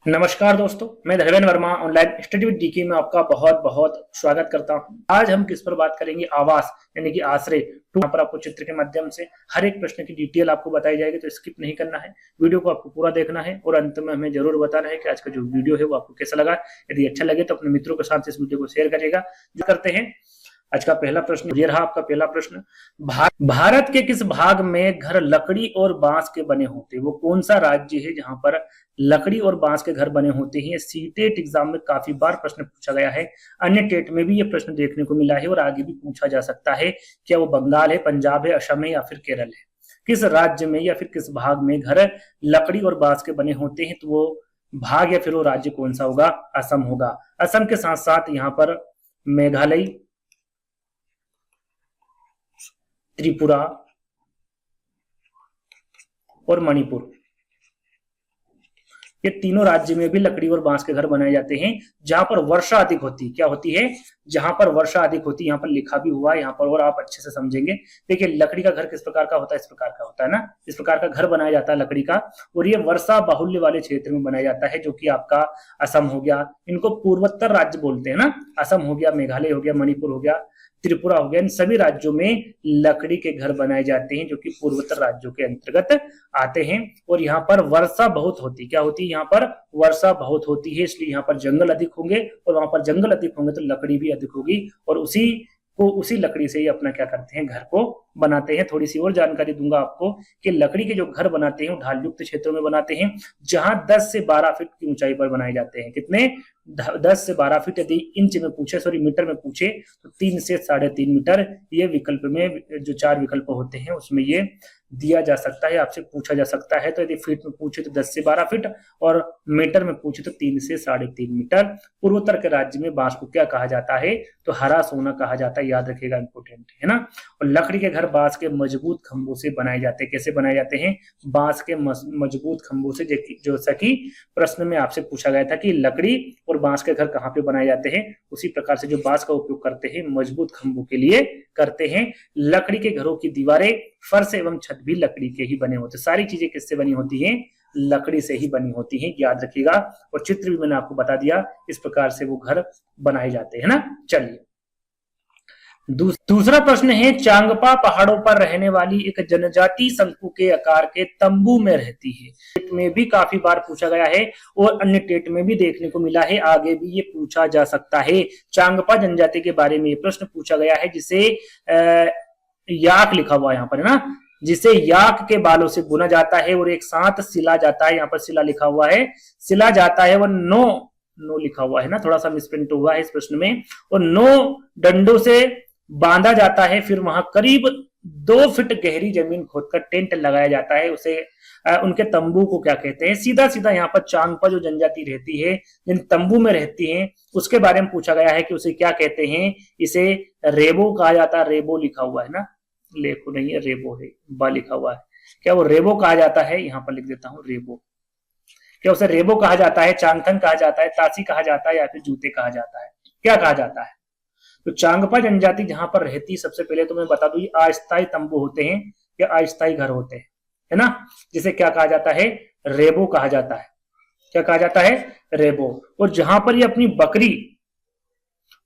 नमस्कार दोस्तों, मैं Dharmendra Verma online study with DK में आपका बहुत बहुत स्वागत करता हूं। आज हम किस पर बात करेंगे? आवास यानी कि आश्रय। तो यहाँ पर आपको चित्र के माध्यम से हर एक प्रश्न की डिटेल आपको बताई जाएगी, तो स्किप नहीं करना है, वीडियो को आपको पूरा देखना है और अंत में हमें जरूर बताना है कि आज का जो वीडियो है वो आपको कैसा लगा। यदि अच्छा लगे तो अपने मित्रों के साथ इस वीडियो को शेयर करिएगा। जो करते हैं आज का पहला प्रश्न, ये रहा आपका पहला प्रश्न। भारत के किस भाग में घर लकड़ी और बांस के बने होते हैं? वो कौन सा राज्य है जहां पर लकड़ी और बांस के घर बने होते हैं? सी टेट एग्जाम में काफी बार प्रश्न पूछा गया है, अन्य टेट में भी ये प्रश्न देखने को मिला है और आगे भी पूछा जा सकता है। क्या वो बंगाल है, पंजाब है, असम है या फिर केरल है? किस राज्य में या फिर किस भाग में घर लकड़ी और बांस के बने होते हैं? तो वो भाग या फिर वो राज्य कौन सा होगा? असम होगा। असम के साथ साथ यहाँ पर मेघालय, त्रिपुरा और मणिपुर, ये तीनों राज्य में भी लकड़ी और बांस के घर बनाए जाते हैं जहां पर वर्षा अधिक होती है। क्या होती है? जहां पर वर्षा अधिक होती है। यहाँ पर लिखा भी हुआ है यहाँ पर और आप अच्छे से समझेंगे। देखिए, लकड़ी का घर किस प्रकार का होता है? इस प्रकार का होता है ना, इस प्रकार का घर बनाया जाता है लकड़ी का, और ये वर्षा बाहुल्य वाले क्षेत्र में बनाया जाता है, जो कि आपका असम हो गया। इनको पूर्वोत्तर राज्य बोलते हैं ना, असम हो गया, मेघालय हो गया, मणिपुर हो गया, त्रिपुरा हो गया। इन सभी राज्यों में लकड़ी के घर बनाए जाते हैं जो कि पूर्वोत्तर राज्यों के अंतर्गत आते हैं। और यहाँ पर वर्षा बहुत होती है। क्या होती है? यहाँ पर वर्षा बहुत होती है, इसलिए यहाँ पर जंगल अधिक होंगे, और वहां पर जंगल अधिक होंगे तो लकड़ी भी अधिक होगी, और उसी लकड़ी से ही अपना क्या करते हैं, घर को बनाते हैं। थोड़ी सी और जानकारी दूंगा आपको कि लकड़ी के जो घर बनाते हैं ढाल युक्त क्षेत्रों में बनाते हैं, जहां 10 से 12 फीट की ऊंचाई पर बनाए जाते हैं। कितने? 10 से 12 फीट। यदि इंच में पूछे, सॉरी मीटर में पूछे, तो 3 से 3.5 मीटर। ये विकल्प में जो 4 विकल्प होते हैं उसमें ये दिया जा सकता है, आपसे पूछा जा सकता है। तो यदि फीट में पूछे तो 10 से 12 फीट, और मीटर में पूछे तो 3 से 3.5 मीटर। पूर्वोत्तर के राज्य में बांस को क्या कहा जाता है? तो हरा सोना कहा जाता है। याद रखिएगा, इंपोर्टेंट है ना। और लकड़ी के घर बांस के मजबूत खंभों से बनाए जाते हैं। कैसे बनाए जाते हैं? बांस के मजबूत खंभों से। जो सकी प्रश्न में आपसे पूछा गया था कि लकड़ी और बांस के घर कहाँ पे बनाए जाते हैं, उसी प्रकार से जो बांस का उपयोग करते हैं मजबूत खंभों के लिए करते हैं। लकड़ी के घरों की दीवारें, फर्श एवं छत भी लकड़ी के ही बने होते हैं। सारी चीजें किससे बनी होती हैं? लकड़ी से ही बनी होती हैं, याद रखिएगा। और चित्र भी मैंने आपको बता दिया, इस प्रकार से वो घर बनाए जाते हैं ना। चलिए, दूसरा प्रश्न है, चांगपा पहाड़ों पर रहने वाली एक जनजाति शंकु के आकार के तंबू में रहती है। टेट में भी काफी बार पूछा गया है और अन्य टेट में भी देखने को मिला है, आगे भी ये पूछा जा सकता है। चांगपा जनजाति के बारे में ये प्रश्न पूछा गया है, जिसे याक लिखा हुआ है यहाँ पर, है ना, जिसे याक के बालों से बुना जाता है और एक साथ सिला जाता है। यहाँ पर सिला लिखा हुआ है, सिला जाता है। वो नो लिखा हुआ है ना, थोड़ा सा मिसप्रिंट हुआ है इस प्रश्न में। और 9 डंडों से बांधा जाता है, फिर वहां करीब 2 फीट गहरी जमीन खोदकर टेंट लगाया जाता है। उसे उनके तंबू को क्या कहते हैं? सीधा सीधा यहाँ पर चांगपा जो जनजाति रहती है, जिन तंबू में रहती है, उसके बारे में पूछा गया है कि उसे क्या कहते हैं। इसे रेबो कहा जाता है। रेबो लिखा हुआ है ना, लेखो नहीं है, रेबो है, बा लिखा हुआ है। क्या वो रेबो कहा जाता है? यहाँ पर लिख देता हूँ रेबो। क्या उसे रेबो कहा जाता है, चांगथंग कहा जाता है, तासी कहा जाता है, या फिर जूते कहा जाता है? क्या कहा जाता है? तो चांगपा जनजाति जहां पर रहती, सबसे पहले तो मैं बता दूं, ये अस्थायी तंबू होते हैं या अस्थायी घर होते हैं, है ना, जिसे क्या कहा जाता है? रेबो कहा जाता है। क्या कहा जाता है? रेबो। और जहां पर ये अपनी बकरी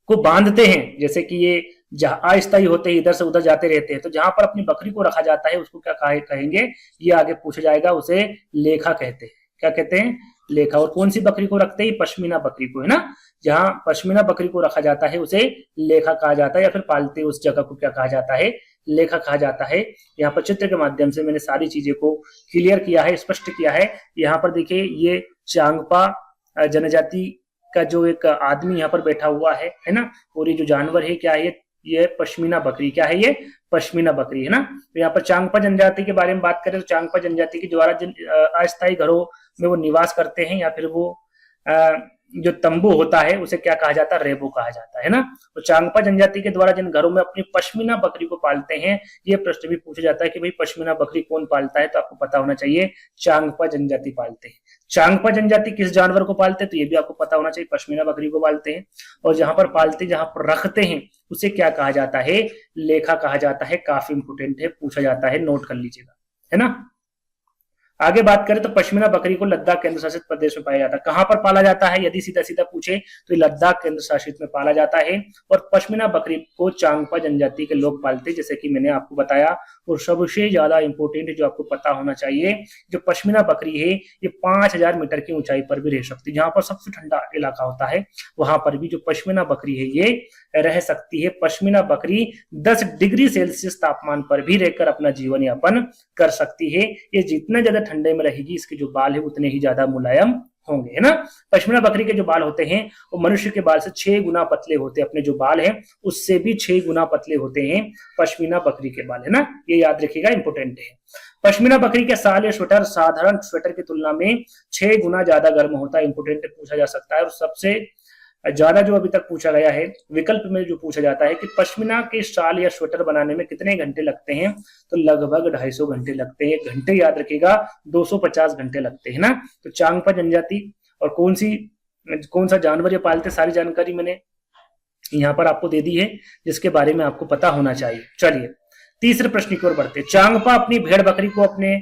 को बांधते हैं, जैसे कि ये जहां अस्थायी होते हैं, इधर से उधर जाते रहते हैं, तो जहां पर अपनी बकरी को रखा जाता है उसको क्या कहेंगे? ये आगे पूछा जाएगा। उसे लेखा कहते हैं। क्या कहते हैं? लेखा। और कौन सी बकरी को रखते हैं? पश्मीना बकरी को, है ना। जहां पश्मीना बकरी को रखा जाता है उसे लेखा कहा जाता है, या फिर पालते उस जगह को क्या कहा जाता है? लेखा कहा जाता है। यहाँ पर चित्र के माध्यम से मैंने सारी चीजें को क्लियर किया है, स्पष्ट किया है। यहाँ पर देखिए, ये चांगपा जनजाति का जो एक आदमी यहाँ पर बैठा हुआ है ना, और ये जो जानवर है क्या है? ये पश्मीना बकरी। क्या है ये? पश्मीना बकरी, है ना। तो यहाँ पर चांगपा जनजाति के बारे में बात करें तो चांगपा जनजाति के द्वारा जिन अस्थायी घरों में वो निवास करते हैं, या फिर वो जो तंबू होता है उसे क्या कहा जाता है? रेबो कहा जाता है ना। तो चांगपा जनजाति के द्वारा जिन घरों में अपनी पश्मीना बकरी को पालते हैं, ये प्रश्न भी पूछा जाता है कि भाई पश्मीना बकरी कौन पालता है? तो आपको पता होना चाहिए, चांगपा जनजाति पालते हैं। चांगपा जनजाति किस जानवर को पालते हैं? तो ये भी आपको पता होना चाहिए, पश्मीना बकरी को पालते हैं। और जहां पर पालते, जहां पर रखते हैं, उसे क्या कहा जाता है? लेखा कहा जाता है। काफी इंपोर्टेंट है, पूछा जाता है, नोट कर लीजिएगा, है ना। आगे बात करें तो पश्मीना बकरी को लद्दाख केंद्र शासित प्रदेश में पाया जाता है। कहां पर पाला जाता है यदि सीधा सीधा पूछे तो लद्दाख केंद्र शासित में पाला जाता है। और पश्मीना बकरी को चांगपा जनजाति के लोग पालते, जैसे कि मैंने आपको बताया। और सबसे ज्यादा इंपोर्टेंट जो आपको पता होना चाहिए, जो पश्मीना बकरी है ये 5000 मीटर की ऊंचाई पर भी रह सकती है। जहां पर सबसे ठंडा इलाका होता है वहां पर भी जो पश्मीना बकरी है ये रह सकती है। पश्मीना बकरी 10 डिग्री सेल्सियस तापमान पर भी रहकर अपना जीवन यापन कर सकती है। ये जितना ज्यादा ठंडे में रहेगी इसके जो बाल है उतने ही ज्यादा मुलायम होंगे, है ना। पश्मीना बकरी के जो बाल होते हैं वो मनुष्य के बाल से 6 गुना पतले होते हैं। अपने जो बाल हैं उससे भी 6 गुना पतले होते हैं पश्मीना बकरी के बाल, है ना। ये याद रखिएगा, इंपोर्टेंट है। पश्मीना बकरी के शाल या स्वेटर साधारण स्वेटर की तुलना में 6 गुना ज्यादा गर्म होता है। इंपोर्टेंट पूछा जा सकता है। और सबसे ज्यादा जो अभी तक पूछा गया है विकल्प में जो पूछा जाता है कि पश्मीना के शाल या स्वेटर बनाने में कितने घंटे लगते हैं, तो लगभग 250 घंटे लगते हैं। घंटे याद रखिएगा, 250 घंटे लगते हैं ना। तो चांगपा जनजाति और कौन सा जानवर ये पालते, सारी जानकारी मैंने यहाँ पर आपको दे दी है जिसके बारे में आपको पता होना चाहिए। चलिए तीसरे प्रश्न की ओर बढ़ते। चांगपा अपनी भेड़ बकरी को अपने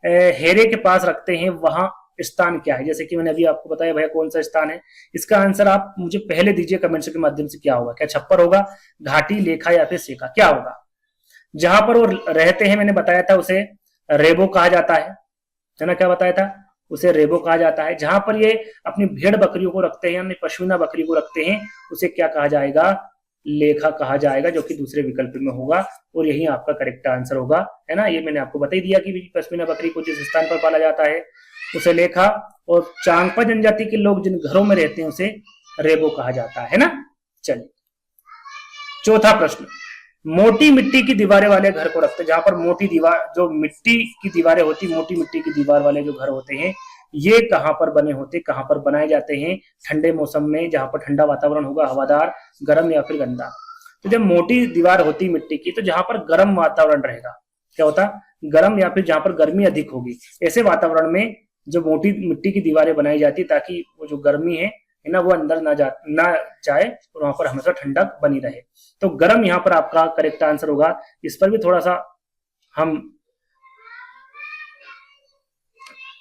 हेरे के पास रखते हैं, वहां स्थान क्या है। जैसे कि मैंने अभी आपको बताया भैया कौन सा स्थान है, इसका आंसर आप मुझे पहले दीजिए कमेंट्स के माध्यम से। क्या होगा, क्या छप्पर होगा, घाटी, लेखा या फिर सेका, क्या होगा। जहां पर वो रहते हैं मैंने बताया था उसे रेबो कहा जाता है ना। क्या बताया था, उसे रेबो कहा जाता है। जहां पर ये अपनी भेड़ बकरियों को रखते हैं, अपनी पश्मीना बकरी को रखते हैं, उसे क्या कहा जाएगा, लेखा कहा जाएगा, जो कि दूसरे विकल्प में होगा। और यही आपका करेक्ट आंसर होगा, है ना। ये मैंने आपको बता ही दिया कि पश्मीना बकरी को जिस स्थान पर पाला जाता है उसे लेखा, और चांगपा जनजाति के लोग जिन घरों में रहते हैं उसे रेबो कहा जाता है ना। चलिए चौथा प्रश्न। मोटी मिट्टी की दीवारें वाले घर को रखते हैं। जहां पर मोटी दीवार, जो मिट्टी की दीवारें होती, मोटी मिट्टी की दीवार वाले जो घर होते हैं ये कहां पर बने होते, कहां पर बनाए जाते हैं, ठंडे मौसम में जहां पर ठंडा वातावरण होगा, हवादार, गर्म या फिर गंदा। तो जब मोटी दीवार होती मिट्टी की, तो जहां पर गर्म वातावरण रहेगा, क्या होता, गर्म, या फिर जहां पर गर्मी अधिक होगी, ऐसे वातावरण में जो मोटी मिट्टी की दीवारें बनाई जाती ताकि वो जो गर्मी है ना वो अंदर ना जाए और वहां पर हमेशा ठंडक बनी रहे। तो गर्म यहाँ पर आपका करेक्ट आंसर होगा। इस पर भी थोड़ा सा हम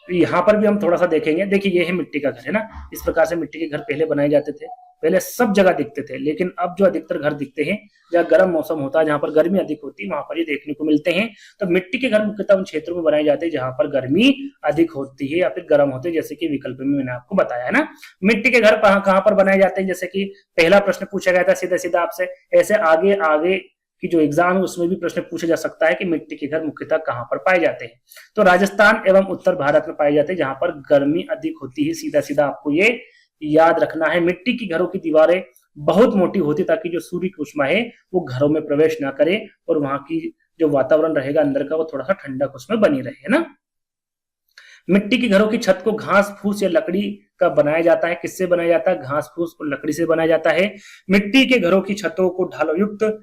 यहाँ पर भी हम थोड़ा सा देखेंगे। देखिए ये है मिट्टी का घर, है ना। इस प्रकार से मिट्टी के घर पहले बनाए जाते थे, पहले सब जगह दिखते थे। लेकिन अब जो अधिकतर घर दिखते हैं जहाँ गर्म मौसम होता है, जहां पर गर्मी अधिक होती है, वहां पर ये देखने को मिलते हैं। तो मिट्टी के घर मुख्यतः उन क्षेत्रों में बनाए जाते हैं जहां पर गर्मी अधिक होती है या फिर गर्म होते हैं, जैसे कि विकल्प में मैंने आपको बताया, है ना। मिट्टी के घर कहां पर बनाए जाते हैं, जैसे कि पहला प्रश्न पूछा गया था सीधा सीधा आपसे। ऐसे आगे आगे की जो एग्जाम है उसमें भी प्रश्न पूछा जा सकता है कि मिट्टी के घर मुख्यतः कहां पर पाए जाते हैं। तो राजस्थान एवं उत्तर भारत में पाए जाते हैं जहां पर गर्मी अधिक होती है। सीधा सीधा आपको ये याद रखना है। मिट्टी की घरों की दीवारें बहुत मोटी होती ताकि जो सूर्य की ऊष्मा है वो घरों में प्रवेश ना करे और वहां की जो वातावरण रहेगा अंदर का वो थोड़ा सा ठंडक उसमें बनी रहे, है ना। मिट्टी की घरों की छत को घास फूस या लकड़ी का बनाया जाता है। किससे बनाया जाता है, घास फूस और लकड़ी से बनाया जाता है। मिट्टी के घरों की छतों को ढालो युक्त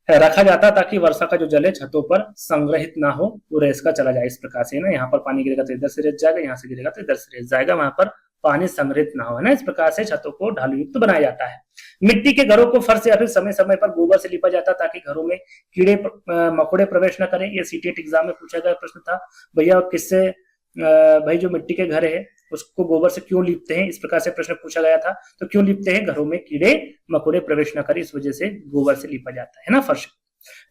रखा जाता ताकि वर्षा का जो जल है छतों पर संग्रहित ना हो, वो रेस का चला जाए। इस प्रकार से ना, यहाँ पर पानी गिरेगा तो इधर से रेस जाएगा, यहाँ से गिरेगा तो इधर से रेस जाएगा, वहां पर पानी संग्रहित ना हो, है ना। इस प्रकार से छतों को ढालू युक्त बनाया जाता है। मिट्टी के घरों को फर्श या फिर समय समय पर गोबर से लिपा जाता ताकि घरों में कीड़े मकोड़े प्रवेश न करें। ये सीटेट एग्जाम में पूछा गया प्रश्न था भैया, किससे भाई जो मिट्टी के घर है उसको गोबर से क्यों लिपते हैं, इस प्रकार से प्रश्न पूछा गया था। तो क्यों लिपते हैं, घरों में कीड़े मकोड़े प्रवेश न करें, इस वजह से गोबर से लिपा जाता है ना फर्श।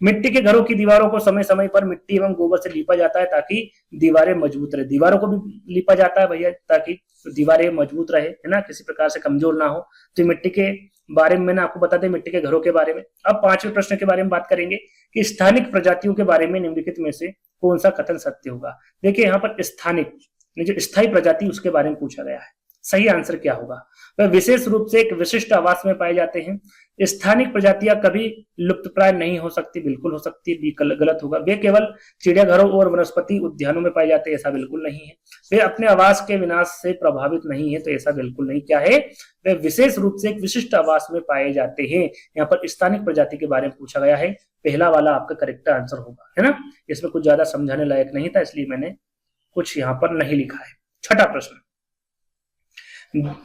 मिट्टी के घरों की दीवारों को समय समय पर मिट्टी एवं गोबर से लिपा जाता है ताकि दीवारें मजबूत रहे। दीवारों को भी लिपा जाता है भैया ताकि दीवारें मजबूत रहे, है ना, किसी प्रकार से कमजोर ना हो। तो मिट्टी के बारे में मैंने आपको बता दें, मिट्टी के घरों के बारे में। अब पांचवें प्रश्न के बारे में बात करेंगे कि स्थानिक प्रजातियों के बारे में निम्नलिखित में से कौन सा कथन सत्य होगा। देखिए यहाँ पर स्थानिक जो स्थायी प्रजाति उसके बारे में पूछा गया है। सही आंसर क्या होगा, वह विशेष रूप से एक विशिष्ट आवास में पाए जाते हैं। स्थानिक प्रजातियां कभी लुप्तप्राय नहीं हो सकती, बिल्कुल हो सकती है, गलत होगा। वे केवल चिड़ियाघरों और वनस्पति उद्यानों में पाए जाते हैं, ऐसा बिल्कुल नहीं है। वे अपने आवास के विनाश से प्रभावित नहीं है, तो ऐसा बिल्कुल नहीं। क्या है, वे विशेष रूप से एक विशिष्ट आवास में पाए जाते हैं। यहाँ पर स्थानिक प्रजाति के बारे में पूछा गया है, पहला वाला आपका करेक्ट आंसर होगा, है ना। इसमें कुछ ज्यादा समझाने लायक नहीं था, इसलिए मैंने कुछ यहाँ पर नहीं लिखा है। छठा प्रश्न,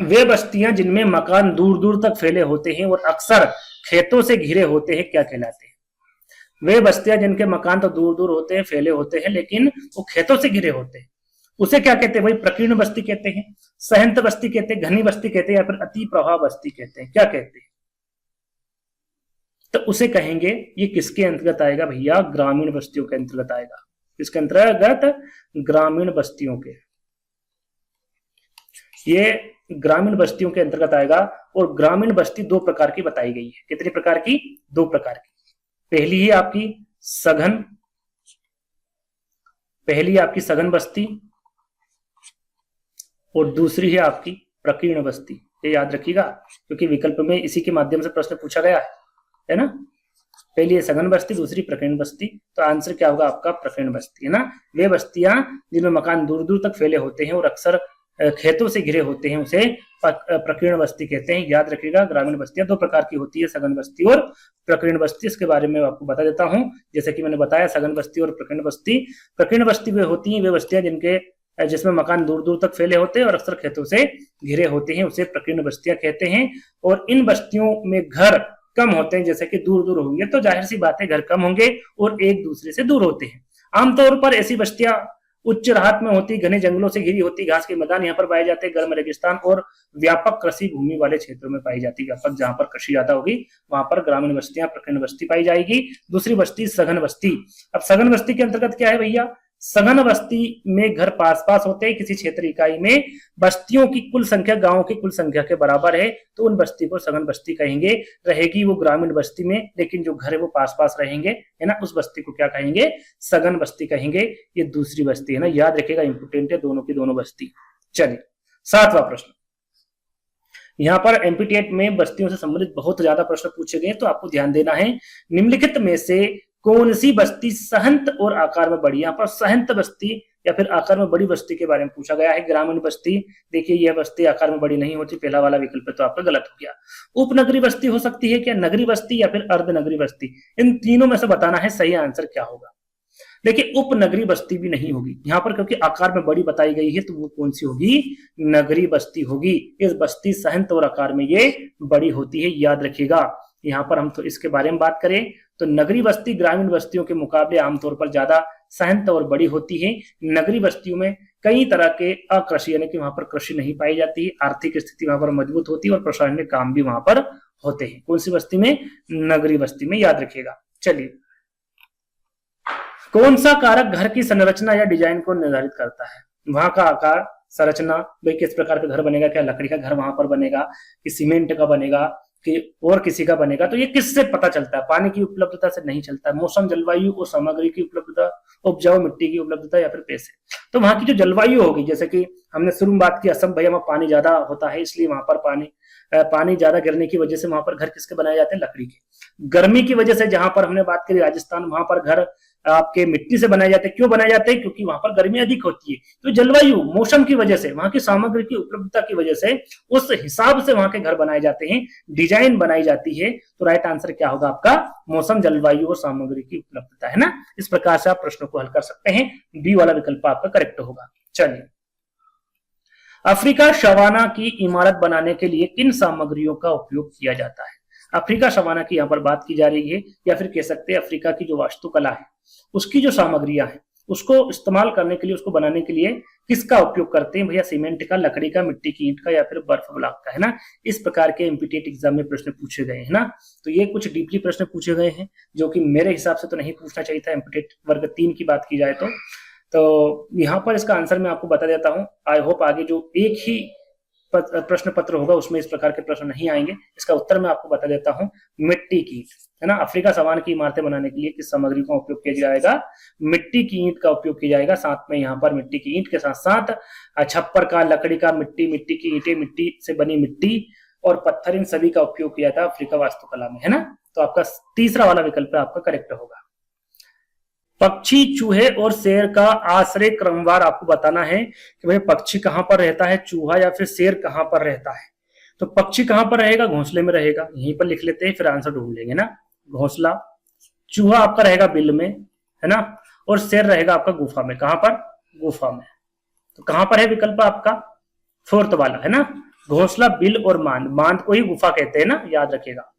वे बस्तियां जिनमें मकान दूर दूर तक फैले होते हैं और अक्सर खेतों से घिरे होते हैं, क्या कहलाते हैं। वे बस्तियां जिनके मकान तो दूर दूर होते हैं, फैले होते हैं, लेकिन वो खेतों से घिरे होते हैं, उसे क्या कहते हैं भाई? प्रकीर्ण बस्ती कहते हैं, सहंत बस्ती कहते हैं, घनी बस्ती कहते हैं, या फिर अति प्रवाह बस्ती कहते हैं, क्या कहते हैं? तो उसे कहेंगे ये किसके अंतर्गत आएगा भैया? ग्रामीण बस्तियों के अंतर्गत आएगा। किसके अंतर्गत? ग्रामीण बस्तियों के। ये ग्रामीण बस्तियों के अंतर्गत आएगा। और ग्रामीण बस्ती दो प्रकार की बताई गई है। कितनी प्रकार की? दो प्रकार की। पहली है आपकी सघन बस्ती और दूसरी है आपकी प्रकीर्ण बस्ती। ये याद रखिएगा, क्योंकि विकल्प में इसी के माध्यम से प्रश्न पूछा गया है ना। पहली है सघन बस्ती, दूसरी प्रकीर्ण बस्ती। तो आंसर क्या होगा आपका? प्रकीर्ण बस्ती, है ना। वे बस्तियां जिनमें मकान दूर दूर तक फैले होते हैं और अक्सर खेतों से घिरे होते हैं, उसे प्रकीर्ण बस्ती कहते हैं। याद रखिएगा, ग्रामीण बस्तियां दो प्रकार की होती है, सघन बस्ती और प्रकीर्ण बस्ती। इसके बारे में आपको बता देता हूं। जैसे कि मैंने बताया, सघन बस्ती और प्रकीर्ण बस्ती वे होती हैं, वे बस्तियां जिसमें मकान दूर दूर तक फैले होते हैं और अक्सर खेतों से घिरे होते हैं, उसे प्रकीर्ण बस्तियां कहते हैं। और इन बस्तियों में घर कम होते हैं, जैसे कि दूर दूर होंगे तो जाहिर सी बात है घर कम होंगे और एक दूसरे से दूर होते हैं। आमतौर पर ऐसी बस्तियां उच्च राहत में होती, घने जंगलों से घिरी होती, घास के मैदान यहाँ पर पाए जाते हैं, गर्म रेगिस्तान और व्यापक कृषि भूमि वाले क्षेत्रों में पाई जाती है। व्यापक जहां पर कृषि ज्यादा होगी वहां पर ग्रामीण बस्तियां, प्रकीर्ण बस्ती पाई जाएगी। दूसरी बस्ती सघन बस्ती। अब सघन बस्ती के अंतर्गत क्या है भैया? सघन बस्ती में घर पास पास होते हैं, किसी क्षेत्र इकाई में बस्तियों की कुल संख्या गांवों की कुल संख्या के बराबर है, तो उन बस्ती को सघन बस्ती कहेंगे। रहेगी वो ग्रामीण बस्ती में, लेकिन जो घर है वो पास पास रहेंगे, है ना। उस बस्ती को क्या कहेंगे? सघन बस्ती कहेंगे। ये दूसरी बस्ती है ना, याद रखिएगा, इंपोर्टेंट है दोनों की दोनों बस्ती। चलिए 7वां प्रश्न। यहाँ पर एमपीटीएट में बस्तियों से संबंधित बहुत ज्यादा प्रश्न पूछे गए, तो आपको ध्यान देना है। निम्नलिखित में से कौन सी बस्ती सहंत और आकार में बड़ी? यहाँ पर सहंत बस्ती या फिर आकार में बड़ी बस्ती के बारे में पूछा गया है। ग्रामीण बस्ती, देखिए यह बस्ती आकार में बड़ी नहीं होती, पहला वाला विकल्प तो आपका गलत हो गया। उपनगरीय बस्ती हो सकती है क्या? नगरीय बस्ती या फिर अर्धनगरीय बस्ती? इन तीनों में से बताना है सही आंसर क्या होगा। देखिए उपनगरीय बस्ती भी नहीं होगी यहाँ पर, क्योंकि आकार में बड़ी बताई गई है, तो वो कौन सी होगी? नगरीय बस्ती होगी। इस बस्ती सहंत और आकार में ये बड़ी होती है, याद रखिएगा। यहाँ पर हम तो इसके बारे में बात करें तो नगरीय बस्ती ग्रामीण बस्तियों के मुकाबले आमतौर पर ज्यादा सहंत और बड़ी होती है। नगरीय बस्तियों में कई तरह के अकृषि, यानी कि वहां पर कृषि नहीं पाई जाती है, आर्थिक स्थिति वहां पर मजबूत होती है और प्रशासनिक काम भी वहां पर होते हैं। कौन सी बस्ती में? नगरीय बस्ती में, याद रखिएगा। चलिए, कौन सा कारक घर की संरचना या डिजाइन को निर्धारित करता है? वहां का आकार, संरचना, भाई किस प्रकार का घर बनेगा, क्या लकड़ी का घर वहां पर बनेगा कि सीमेंट का बनेगा कि और किसी का बनेगा, तो ये किससे पता चलता है? पानी की उपलब्धता से नहीं चलता है। मौसम, जलवायु और सामग्री की उपलब्धता, उपजाऊ मिट्टी की उपलब्धता या फिर पैसे। तो वहां की जो जलवायु होगी, जैसे कि हमने शुरू में बात की असम भैया वहां पानी ज्यादा होता है, इसलिए वहां पर पानी ज्यादा गिरने की वजह से वहां पर घर किसके बनाए जाते हैं? लकड़ी के। गर्मी की वजह से जहां पर हमने बात करी राजस्थान, वहां पर घर आपके मिट्टी से बनाए जाते हैं। क्यों बनाए जाते हैं? क्योंकि वहां पर गर्मी अधिक होती है। तो जलवायु, मौसम की वजह से, वहां की सामग्री की उपलब्धता की वजह से उस हिसाब से वहां के घर बनाए जाते हैं, डिजाइन बनाई जाती है। तो राइट आंसर क्या होगा आपका? मौसम, जलवायु और सामग्री की उपलब्धता, है ना। इस प्रकार से आप प्रश्नों को हल कर सकते हैं। बी वाला विकल्प आपका करेक्ट होगा। चलिए, अफ्रीका शवाना की इमारत बनाने के लिए किन सामग्रियों का उपयोग किया जाता है? अफ्रीका शवाना की यहाँ पर बात की जा रही है, या फिर कह सकते हैं अफ्रीका की जो वास्तुकला है उसकी जो सामग्रियां हैं उसको इस्तेमाल करने के लिए, उसको बनाने के लिए किसका उपयोग करते हैं भैया? सीमेंट का, लकड़ी का, मिट्टी की ईंट का या फिर बर्फ ब्लॉक का, है ना। इस प्रकार के एमपीटीएट एग्जाम में प्रश्न पूछे गए हैं ना। तो ये कुछ डीपली प्रश्न पूछे गए हैं जो कि मेरे हिसाब से तो नहीं पूछना चाहिए था। एमपीटीएट वर्ग 3 की बात की जाए तो यहाँ पर इसका आंसर मैं आपको बता देता हूँ। आई होप आगे जो एक ही प्रश्न पत्र होगा उसमें इस प्रकार के प्रश्न नहीं आएंगे। इसका उत्तर मैं आपको बता देता हूँ, मिट्टी की ईंट, है ना। अफ्रीका शवान की इमारतें बनाने के लिए किस सामग्री का उपयोग किया जाएगा? मिट्टी की ईंट का उपयोग किया जाएगा। साथ में यहाँ पर मिट्टी की ईंट के साथ साथ छप्पर का, लकड़ी का, मिट्टी की ईंटें, मिट्टी से बनी मिट्टी और पत्थर, इन सभी का उपयोग किया था अफ्रीका वास्तुकला में, है ना। तो आपका तीसरा वाला विकल्प आपका करेक्ट होगा। पक्षी, चूहे और शेर का आश्रय क्रमवार आपको बताना है कि भाई पक्षी कहां पर रहता है, चूहा या फिर शेर कहां पर रहता है। तो पक्षी कहां पर रहेगा? घोंसले में रहेगा। यहीं पर लिख लेते हैं, फिर आंसर ढूंढ लेंगे ना। घोंसला। चूहा आपका रहेगा बिल में, है ना। और शेर रहेगा आपका गुफा में। कहां पर? गुफा में। तो कहां पर है विकल्प आपका? फोर्थ वाला, है ना। घोंसला, बिल और मांद। मांद को ही गुफा कहते हैं ना, याद रखिएगा।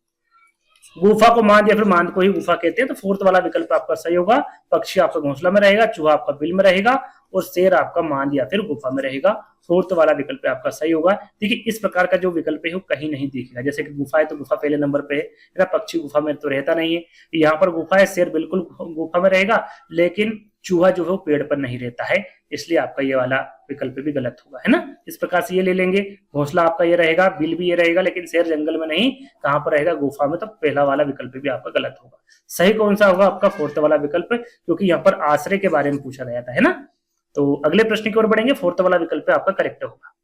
गुफा को मांद या फिर मांद को ही गुफा कहते हैं। तो फोर्थ वाला विकल्प आपका सही होगा। पक्षी आपका घोंसला में रहेगा, चूहा आपका बिल में रहेगा और शेर आपका मांद या फिर गुफा में रहेगा। फोर्थ वाला विकल्प आपका सही होगा। देखिए इस प्रकार का जो विकल्प है वो कहीं नहीं दिखेगा। जैसे कि गुफा है तो गुफा पहले नंबर पे है, पक्षी गुफा में तो रहता नहीं है। यहाँ पर गुफा है, शेर बिल्कुल गुफा में रहेगा, लेकिन चूहा जो है वो पेड़ पर नहीं रहता है, इसलिए आपका ये वाला विकल्प भी गलत होगा, है ना। इस प्रकार से ये ले लेंगे। घोंसला आपका ये रहेगा, बिल भी ये रहेगा, लेकिन शेर जंगल में नहीं, कहां पर रहेगा, गुफा में, तो पहला वाला विकल्प भी आपका गलत होगा। सही कौन सा होगा आपका, फोर्थ वाला विकल्प, क्योंकि यहाँ पर आश्रय के बारे में पूछा गया था, है ना। तो अगले प्रश्न की ओर बढ़ेंगे, फोर्थ वाला विकल्प आपका करेक्ट होगा।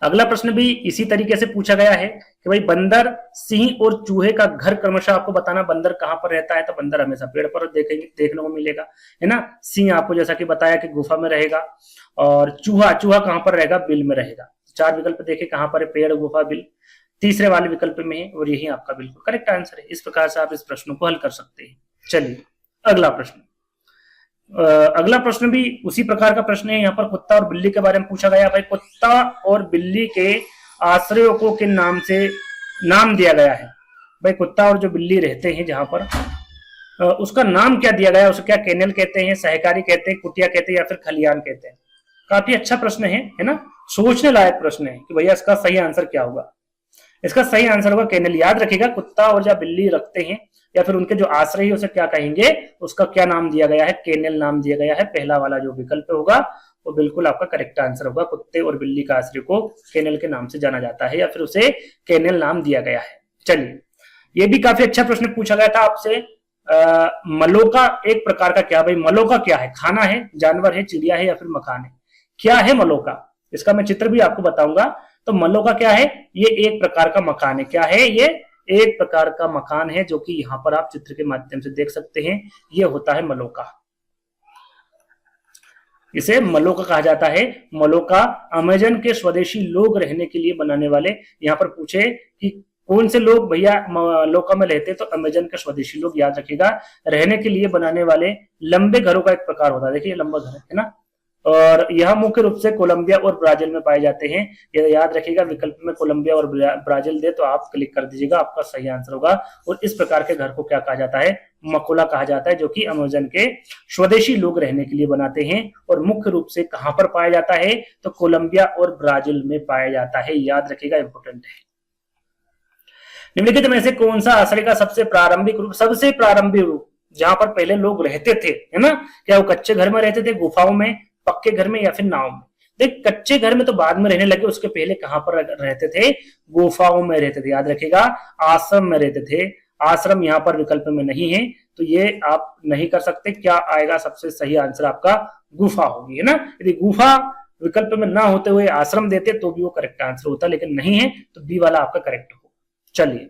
अगला प्रश्न भी इसी तरीके से पूछा गया है कि भाई बंदर, सिंह और चूहे का घर क्रमशः आपको बताना। बंदर कहां पर रहता है, तो बंदर हमेशा पेड़ पर देखने को मिलेगा, है ना। सिंह आपको जैसा कि बताया कि गुफा में रहेगा, और चूहा कहां पर रहेगा, बिल में रहेगा। चार विकल्प देखे कहां पर है, पेड़, गुफा, बिल, तीसरे वाले विकल्प में है, और यही आपका बिल्कुल करेक्ट आंसर है। इस प्रकार से आप इस प्रश्न को हल कर सकते हैं। चलिए अगला प्रश्न। अगला प्रश्न भी उसी प्रकार का प्रश्न है। यहाँ पर कुत्ता और बिल्ली के बारे में पूछा गया। भाई कुत्ता और बिल्ली के आश्रयों को किन नाम से नाम दिया गया है। भाई कुत्ता और जो बिल्ली रहते हैं जहां पर, उसका नाम क्या दिया गया है, उसे क्या केनल कहते हैं, सहकारी कहते हैं, कुटिया कहते हैं, या फिर खलियान कहते हैं। काफी अच्छा प्रश्न है ना, सोचने लायक प्रश्न है कि भैया इसका सही आंसर क्या होगा। इसका सही आंसर होगा केनल। याद रखिएगा, कुत्ता और जब बिल्ली रखते हैं या फिर उनके जो आश्रय है उसे क्या कहेंगे, उसका क्या नाम दिया गया है, केनल नाम दिया गया है। पहला वाला जो विकल्प होगा वो बिल्कुल आपका करेक्ट आंसर होगा। कुत्ते और बिल्ली का आश्रय को केनल के नाम से जाना जाता है, या फिर उसे केनल नाम दिया गया है। चलिए ये भी काफी अच्छा प्रश्न पूछा गया था आपसे। मलोका एक प्रकार का क्या, भाई मलोका क्या है, खाना है, जानवर है, चिड़िया है, या फिर मकान है। क्या है मलोका, इसका मैं चित्र भी आपको बताऊंगा। तो मलोका क्या है, ये एक प्रकार का मकान है। क्या है, ये एक प्रकार का मकान है, जो कि यहां पर आप चित्र के माध्यम से देख सकते हैं। ये होता है मलोका, इसे मलोका कहा जाता है। मलोका अमेजन के स्वदेशी लोग रहने के लिए बनाने वाले, यहां पर पूछे कि कौन से लोग भैया मलोका में रहते, तो अमेजन के स्वदेशी लोग, याद रखिएगा। रहने के लिए बनाने वाले लंबे घरों का एक प्रकार होता है। देखिए लंबा घर है ना, और यह मुख्य रूप से कोलंबिया और ब्राजील में पाए जाते हैं। ये याद रखिएगा, विकल्प में कोलंबिया और ब्राजील दे तो आप क्लिक कर दीजिएगा, आपका सही आंसर होगा। और इस प्रकार के घर को क्या कहा जाता है, मकोला कहा जाता है, जो कि अमेजन के स्वदेशी लोग रहने के लिए बनाते हैं। और मुख्य रूप से कहां पर पाया जाता है, तो कोलंबिया और ब्राजील में पाया जाता है। याद रखिएगा, इंपोर्टेंट है। निम्नलिखित में से कौन सा आश्रय का सबसे प्रारंभिक रूप जहां पर पहले लोग रहते थे, है ना। क्या वो कच्चे घर में रहते थे, गुफाओं में, पक्के घर में, या फिर नाव में। देख कच्चे घर में तो बाद में रहने लगे, उसके पहले कहां पर रहते थे, गुफाओं में रहते थे। याद रखिएगा, आश्रम में रहते थे। आश्रम यहाँ पर विकल्प में नहीं है, तो ये आप नहीं कर सकते। क्या आएगा, सबसे सही आंसर आपका गुफा होगी, है ना। यदि गुफा विकल्प में ना होते हुए आश्रम देते तो भी वो करेक्ट आंसर होता, लेकिन नहीं है, तो बी वाला आपका करेक्ट होगा। चलिए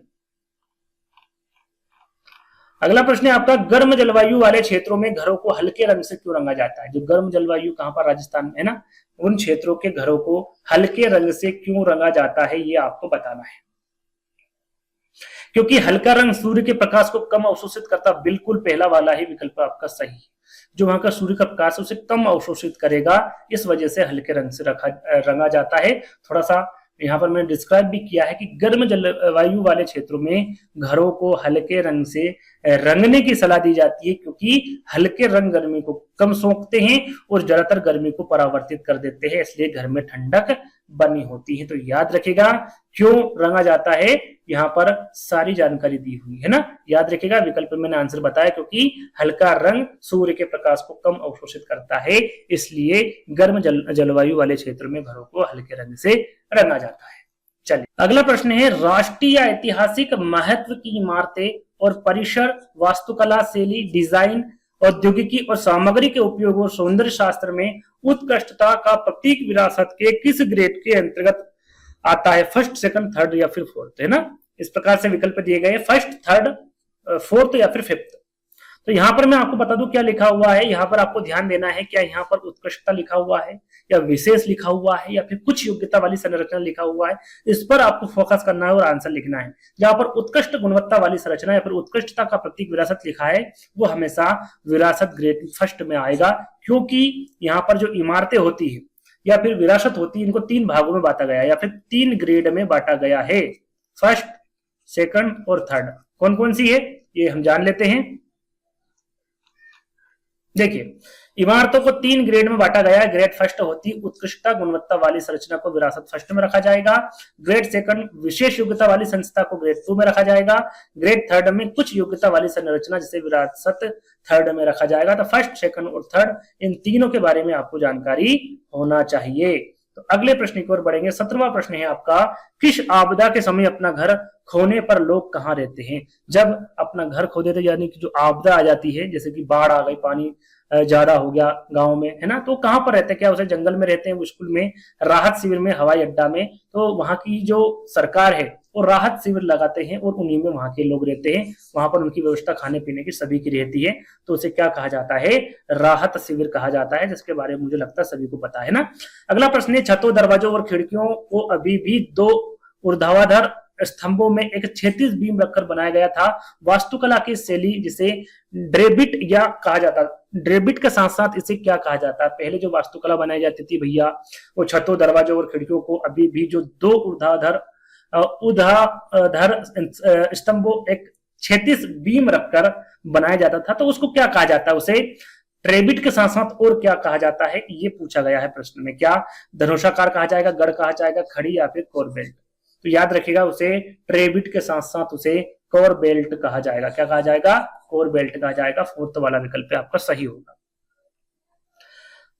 अगला प्रश्न है आपका, गर्म जलवायु वाले क्षेत्रों में घरों को हल्के रंग से क्यों रंगा जाता है। जो गर्म जलवायु कहां पर, राजस्थान में, है ना, उन क्षेत्रों के घरों को हल्के रंग से क्यों रंगा जाता है, ये आपको बताना है। क्योंकि हल्का रंग सूर्य के प्रकाश को कम अवशोषित करता। बिल्कुल पहला वाला ही विकल्प आपका सही है। जो वहां का सूर्य का प्रकाश उसे कम अवशोषित करेगा, इस वजह से हल्के रंग से रंगा जाता है। थोड़ा सा यहाँ पर मैंने डिस्क्राइब भी किया है कि गर्म जलवायु वाले क्षेत्रों में घरों को हल्के रंग से रंगने की सलाह दी जाती है, क्योंकि हल्के रंग गर्मी को कम सोखते हैं और ज्यादातर गर्मी को परावर्तित कर देते हैं, इसलिए घर में ठंडक बनी होती है। तो याद रखिएगा क्यों रंगा जाता है, यहाँ पर सारी जानकारी दी हुई है ना। याद रखिएगा, विकल्प में मैंने आंसर बताया, क्योंकि हल्का रंग सूर्य के प्रकाश को कम अवशोषित करता है, इसलिए गर्म जलवायु वाले क्षेत्र में घरों को हल्के रंग से रंगा जाता है। चलिए अगला प्रश्न है, राष्ट्रीय ऐतिहासिक महत्व की इमारतें और परिसर वास्तुकला शैली, डिजाइन, औद्योगिकी और सामग्री के उपयोग और सौंदर्य शास्त्र में उत्कृष्टता का प्रतीक विरासत के किस ग्रेड के अंतर्गत आता है। फर्स्ट, सेकंड, थर्ड या फिर फोर्थ, है ना। इस प्रकार से विकल्प दिए गए, फर्स्ट, थर्ड, फोर्थ या फिर फिफ्थ। तो यहाँ पर मैं आपको बता दूं क्या लिखा हुआ है। यहाँ पर आपको ध्यान देना है, क्या यहाँ पर उत्कृष्टता लिखा हुआ है, या विशेष लिखा हुआ है, या फिर कुछ योग्यता वाली संरचना लिखा हुआ है। इस पर आपको फोकस करना है और आंसर लिखना है। जहां पर उत्कृष्ट गुणवत्ता वाली संरचना या फिर उत्कृष्टता का प्रतीक विरासत लिखा है, वो हमेशा विरासत ग्रेड फर्स्ट में आएगा, क्योंकि यहाँ पर जो इमारतें होती है या फिर विरासत होती है, इनको 3 भागों में बांटा गया है, या फिर 3 ग्रेड में बांटा गया है। फर्स्ट, सेकंड और थर्ड। कौन कौन सी है ये हम जान लेते हैं। देखिए, इमारतों को 3 ग्रेड में बांटा गया है। ग्रेड फर्स्ट होती उत्कृष्टता गुणवत्ता वाली संरचना को विरासत फर्स्ट में रखा जाएगा। ग्रेड सेकंड विशेष योग्यता वाली संस्था को ग्रेड 2 में रखा जाएगा। ग्रेड थर्ड में कुछ योग्यता वाली संरचना जिसे विरासत थर्ड में रखा जाएगा। तो फर्स्ट, सेकंड और थर्ड, इन तीनों के बारे में आपको जानकारी होना चाहिए। तो अगले प्रश्न की ओर बढ़ेंगे। 17वां प्रश्न है आपका, किस आपदा के समय अपना घर खोने पर लोग कहाँ रहते हैं? जब अपना घर खो देते, यानी कि जो आपदा आ जाती है, जैसे कि बाढ़ आ गई, पानी ज्यादा हो गया गांव में, है ना, तो कहां पर रहते हैं? क्या उसे जंगल में रहते हैं, स्कूल में, राहत शिविर में, हवाई अड्डा में? तो वहां की जो सरकार है वो राहत शिविर लगाते हैं और उन्हीं में वहां के लोग रहते हैं। वहां पर उनकी व्यवस्था खाने पीने की सभी की रहती है। तो उसे क्या कहा जाता है? राहत शिविर कहा जाता है, जिसके बारे में मुझे लगता है सभी को पता है ना। अगला प्रश्न है, छतों, दरवाजों और खिड़कियों को अभी भी 2 ऊर्ध्वाधर स्तंभों में एक क्षैतिज बीम रखकर बनाया गया था। वास्तुकला की शैली जिसे ड्रेबिट या कहा जाता है, ड्रेबिट के साथ साथ इसे क्या कहा जाता है? पहले जो वास्तुकला बनाई जाती थी भैया, वो छतों, दरवाजों और खिड़कियों को अभी भी जो 2 ऊर्ध्वाधर स्तंभों एक क्षैतिज बीम रखकर बनाया जाता था, तो उसको क्या कहा जाता है? उसे ट्रेबिट के साथ साथ और क्या कहा जाता है? ये पूछा गया है प्रश्न में। क्या धनुषाकार कहा जाएगा, गढ़ कहा जाएगा, खड़ी, या फिर कोर बेल्ट? तो याद रखिएगा, उसे ट्रेबिट के साथ साथ उसे कोर बेल्ट कहा जाएगा। क्या कहा जाएगा? कोर बेल्ट कहा जाएगा। फोर्थ वाला विकल्प आपका सही होगा।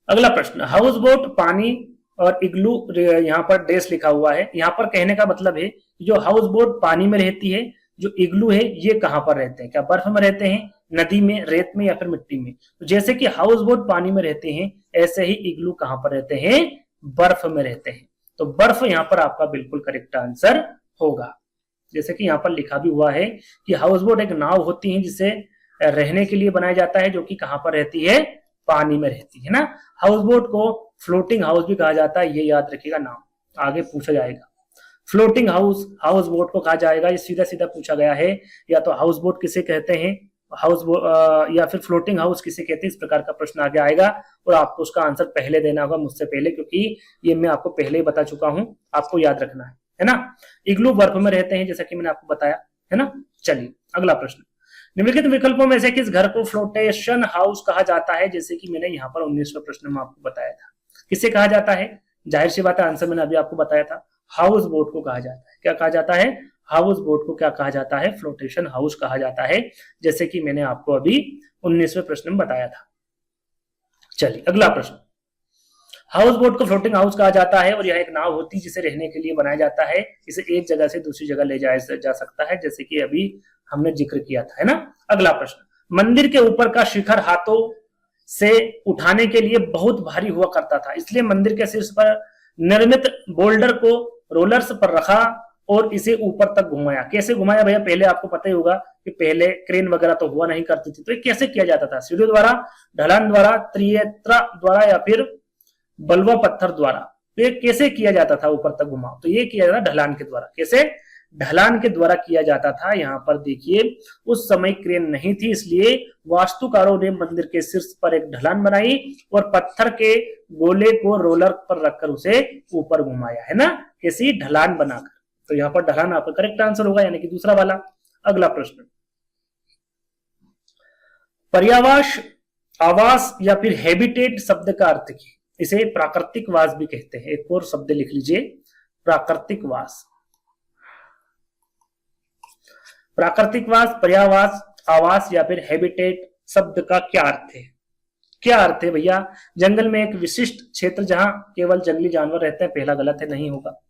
अगला प्रश्न, हाउस बोट, पानी और इग्लू, यहाँ पर डेस लिखा हुआ है। यहाँ पर कहने का मतलब है जो हाउस बोट पानी में रहती है, जो इग्लू है ये कहां पर रहते हैं? क्या बर्फ में रहते हैं, नदी में, रेत में, या फिर मिट्टी में? तो जैसे कि हाउस बोट पानी में रहते हैं, ऐसे ही इग्लू कहां पर रहते हैं? बर्फ में रहते हैं। तो बर्फ यहाँ पर आपका बिल्कुल करेक्ट आंसर होगा। जैसे कि यहाँ पर लिखा भी हुआ है कि हाउस बोट एक नाव होती है जिसे रहने के लिए बनाया जाता है, जो कि कहां पर रहती है? पानी में रहती है ना। हाउस बोट को फ्लोटिंग हाउस भी कहा जाता है, ये याद रखिएगा, नाम आगे पूछा जाएगा। फ्लोटिंग हाउस, हाउस बोट को कहा जाएगा, ये सीधा सीधा पूछा गया है। या तो हाउस बोट किसे कहते हैं, हाउस बोट या फिर फ्लोटिंग हाउस किसे कहते हैं, इस प्रकार का प्रश्न आगे आएगा और आपको उसका आंसर पहले देना होगा मुझसे पहले, क्योंकि ये मैं आपको पहले ही बता चुका हूं, आपको याद रखना है ना। इग्लू बर्फ में रहते हैं, जैसा कि मैंने आपको बताया है ना। चलिए अगला प्रश्न, निम्नलिखित विकल्पों में से किस घर को फ्लोटेशन हाउस कहा जाता है? जैसे कि मैंने यहाँ पर 19वें प्रश्न में आपको बताया था, किसे कहा जाता है? जाहिर सी बात है, आंसर मैंने अभी आपको बताया था, हाउस बोट को कहा जाता है। क्या कहा जाता है? हाउस बोट को क्या कहा जाता है? फ्लोटेशन हाउस कहा जाता है, जैसे कि मैंने आपको अभी 19वें प्रश्न में बताया था। चलिए अगला प्रश्न, हाउस बोट को फ्लोटिंग हाउस कहा जाता है और यह एक नाव होती है जिसे रहने के लिए बनाया जाता है। इसे एक जगह से दूसरी जगह ले जाया जा सकता है, जैसे कि अभी हमने जिक्र किया था, है ना। अगला प्रश्न, मंदिर के ऊपर का शिखर हाथों से उठाने के लिए बहुत भारी हुआ करता था, इसलिए मंदिर के शीर्ष पर निर्मित बोल्डर को रोलर्स पर रखा और इसे ऊपर तक घुमाया। कैसे घुमाया भैया? पहले आपको पता ही होगा कि पहले क्रेन वगैरह तो हुआ नहीं करती थी, तो ये कैसे किया जाता था? सीढ़ियों द्वारा, ढलान द्वारा, त्रियत्रा द्वारा, या फिर बलुआ पत्थर द्वारा? तो ये कैसे किया जाता था ऊपर तक घुमाओ? तो ये किया जाता ढलान के द्वारा। कैसे? ढलान के द्वारा किया जाता था। यहाँ पर देखिए, उस समय क्रेन नहीं थी, इसलिए वास्तुकारों ने मंदिर के शीर्ष पर एक ढलान बनाई और पत्थर के गोले को रोलर पर रखकर उसे ऊपर घुमाया, है ना, कैसी? ढलान बनाकर। तो यहाँ पर ढलान आपका करेक्ट आंसर होगा, यानी कि दूसरा वाला। अगला प्रश्न, पर्यावास, आवास या फिर हैबिटेट शब्द का अर्थ क्या? इसे प्राकृतिक वास भी कहते हैं। एक और शब्द लिख लीजिए, प्राकृतिक वास। प्राकृतिक वास, पर्यावास, आवास या फिर हैबिटेट शब्द का क्या अर्थ है? क्या अर्थ है भैया? जंगल में एक विशिष्ट क्षेत्र जहां केवल जंगली जानवर रहते हैं, पहला गलत है, नहीं होगा।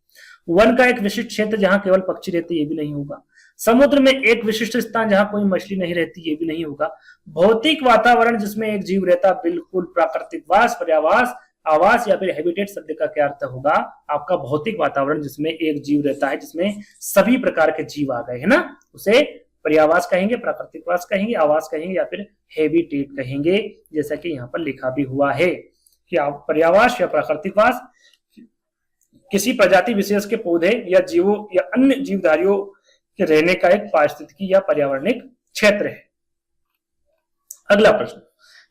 वन का एक विशिष्ट क्षेत्र जहां केवल पक्षी रहते, ये भी नहीं होगा। समुद्र में एक विशिष्ट स्थान जहां कोई मछली नहीं रहती, ये भी नहीं होगा। भौतिक वातावरण जिसमें एक जीव रहता, बिल्कुल। प्राकृतिक वास, पर्यावास, आवास या फिर हैबिटेट शब्द का क्या अर्थ होगा? आपका भौतिक वातावरण जिसमें एक जीव रहता है, जिसमें सभी प्रकार के जीव आ गए, है ना, उसे पर्यावास कहेंगे, प्राकृतिक वास कहेंगे, आवास कहेंगे या फिर हैबिटेट कहेंगे, जैसा कि यहाँ पर लिखा भी हुआ है कि आप पर्यावास या प्राकृतिक वास किसी प्रजाति विशेष के पौधे या जीवों या अन्य जीवधारियों के रहने का एक पारिस्थितिकी या पर्यावरणिक क्षेत्र है। अगला प्रश्न,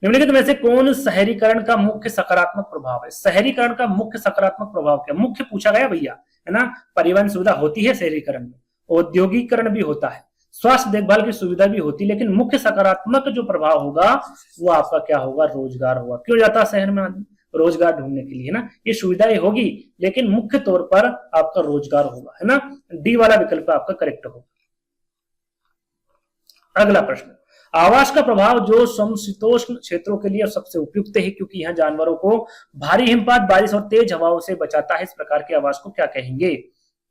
निम्नलिखित में से कौन शहरीकरण का मुख्य सकारात्मक प्रभाव है? शहरीकरण का मुख्य सकारात्मक प्रभाव क्या? मुख्य पूछा गया भैया, है ना। परिवहन सुविधा होती है शहरीकरण में, औद्योगिकरण भी होता है, स्वास्थ्य देखभाल की सुविधा भी होती, लेकिन मुख्य सकारात्मक जो प्रभाव होगा वो आपका क्या होगा, रोजगार होगा। क्यों जाता है शहर में आदमी? रोजगार ढूंढने के लिए, है ना। ये सुविधाएं होगी लेकिन मुख्य तौर पर आपका रोजगार होगा, है ना। डी वाला विकल्प आपका करेक्ट होगा। अगला प्रश्न, आवास का प्रभाव जो समशीतोष्ण क्षेत्रों के लिए सबसे उपयुक्त है क्योंकि यहाँ जानवरों को भारी हिमपात, बारिश और तेज हवाओं से बचाता है, इस प्रकार के आवास को क्या कहेंगे?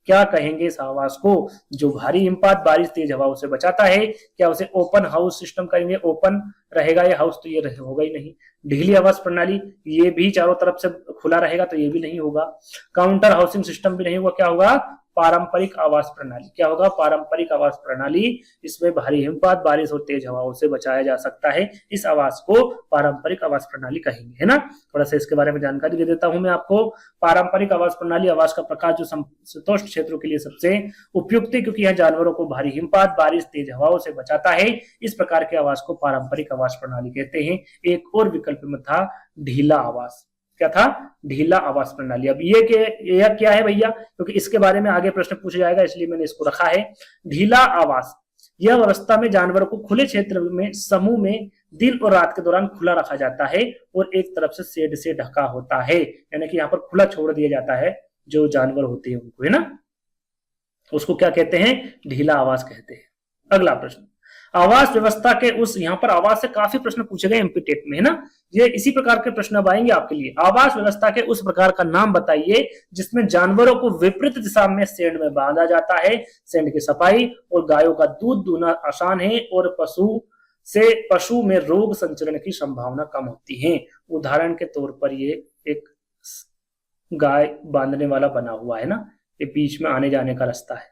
क्या कहेंगे इस आवास को जो भारी हिमपात, बारिश, तेज हवाओं से बचाता है? क्या उसे ओपन हाउस सिस्टम कहेंगे? ओपन रहेगा ये हाउस तो ये होगा ही नहीं। ढीली आवास प्रणाली, ये भी चारों तरफ से खुला रहेगा तो ये भी नहीं होगा। काउंटर हाउसिंग सिस्टम भी नहीं होगा। क्या होगा? पारंपरिक आवास प्रणाली। क्या होगा? पारंपरिक आवास प्रणाली। इसमें भारी हिमपात, बारिश और तेज हवाओं से बचाया जा सकता है, इस आवास को पारंपरिक आवास प्रणाली कहेंगे, है ना। थोड़ा सा इसके बारे में जानकारी दे देता हूं मैं आपको। पारंपरिक आवास प्रणाली आवास का प्रकार जो समशीतोष्ण क्षेत्रों के लिए सबसे उपयुक्त है क्योंकि यह जानवरों को भारी हिमपात, बारिश, तेज हवाओं से बचाता है, इस प्रकार के आवास को पारंपरिक आवास प्रणाली कहते हैं। एक और विकल्प में था ढीला आवास। क्या था? ढीला आवास प्रणाली। अब ये क्या है भैया, क्योंकि इसके बारे में आगे प्रश्न पूछा जाएगा इसलिए मैंने इसको रखा है। ढीला आवास यह अवस्था में जानवरों को खुले क्षेत्र में समूह में दिन और रात के दौरान खुला रखा जाता है और एक तरफ से शेड से ढका होता है, यानी कि यहाँ पर खुला छोड़ दिया जाता है जो जानवर होते हैं उनको, है ना। उसको क्या कहते हैं? ढीला आवास कहते हैं। अगला प्रश्न, आवास व्यवस्था के उस, यहाँ पर आवास से काफी प्रश्न पूछे गए एमपी टेट में, है ना। ये इसी प्रकार के प्रश्न अब आएंगे आपके लिए। आवास व्यवस्था के उस प्रकार का नाम बताइए जिसमें जानवरों को विपरीत दिशा में शेड में बांधा जाता है, शेड की सफाई और गायों का दूध दूहना आसान है और पशु में रोग संचरण की संभावना कम होती है। उदाहरण के तौर पर ये एक गाय बांधने वाला बना हुआ है ना, ये बीच में आने जाने का रास्ता है।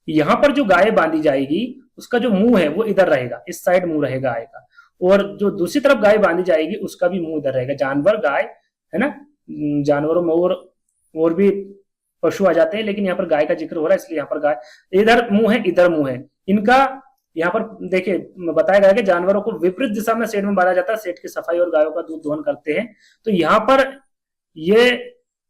यहाँ पर जो गाय बांधी जाएगी उसका जो मुंह है वो इधर रहेगा, इस साइड मुंह रहेगा गाय का, और जो दूसरी तरफ गाय बांधी जाएगी उसका भी मुंह इधर रहेगा। जानवर, गाय, है ना, जानवरों में और भी पशु आ जाते हैं लेकिन यहाँ पर गाय का जिक्र हो रहा है इसलिए यहाँ पर गाय, इधर मुंह है, इधर मुंह है इनका। यहाँ पर देखिए बताया गया कि जानवरों को विपरीत दिशा में शेड में बांधा जाता है, शेड की सफाई और गायों का दूध दोहन करते हैं। तो यहाँ पर ये